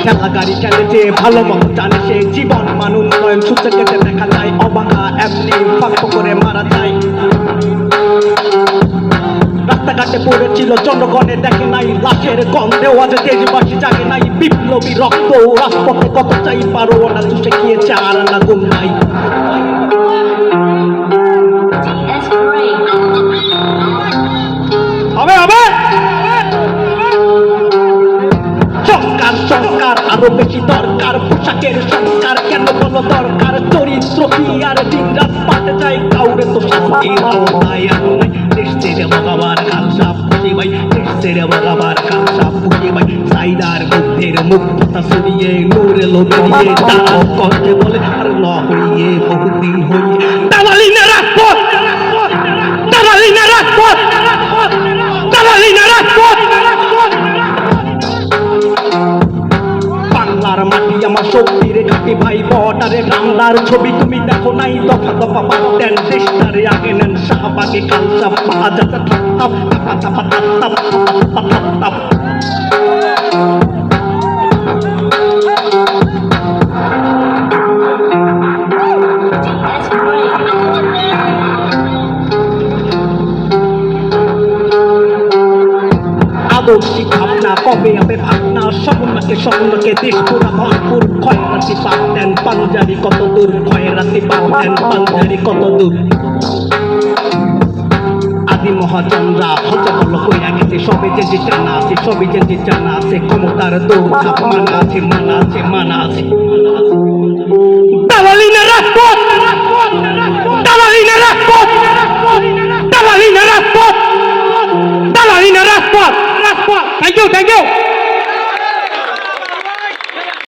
খেলা গাড়ি খেলেছে ভালো মতো জানে সে, জীবন মান উন্নয়ন সূত্রে কেটে দেখা যায়, অবাকা এমনি ফাঁক করে মারা যায়। রাস্তাঘাটে পড়েছিল জনগণে দেখে নাই, লাশের গন্ধেও আজ দেশবাসী জাগে নাই। বিপ্লবী রক্ত রাজপথে কত চাই, পারো না চুষে গিয়েছে আর না গুণ নাই। হবে হবে সংস্কার সংস্কার আরো বেশি দরকার, পোশাকের সংস্কার কেন বলো দরকার, চরিত্র কি আর দিন রাত পাল্টে যায়, কাউরে তো শান্তির আওতায় আনো নাই। দেশ ছেড়ে ভগবান খালসা পুষে ভাই, দেশ ছেড়ে ভগবান খালসা পুষে ভাই, সাইদার মুখের মুক্ততা সরিয়ে নূরে লবিয়ে তারা কষ্টে বলে আর ন হইয়ে বহুদিন হইয়ে দালালি না রাজপথ, দালালি না রাজপথ, দালালি না রাজপথ। বাংলার মাটি আমার শক্তির ঘাটি ভাই, বর্ডারে বাংলার ছবি তুমি দেখো নাই, দফা দফা বাদ দেন দেশটারে আগে নেন, শাহবাগে খালসা আজাদ থাপ থাপ থাপ থাপ থাপ থাপ থাপ। আদর্শিক ভাবনা কবে হবে ভাবনা, সমুন্নকে সমুন্নকে দেশ পুরা ভরপুর, ক্ষয়রাতি বাদ দেন পাঞ্জারি কত দূর, ক্ষয়রাতি বাদ দেন পাঞ্জারি কত দূর। আদি মহাজনরা হতে বল কইয়া গেছে, সবে যে যে জানা আছে, সবে যে যে জানা আছে, ক্ষমতার দৌড় মানা আছে, মানা আছে, মানা আছে। দালালি না রাজপথ, দালালি না রাজপথ, দালালি না রাজপথ, দালালি না রাজপথ। Thank you, thank you.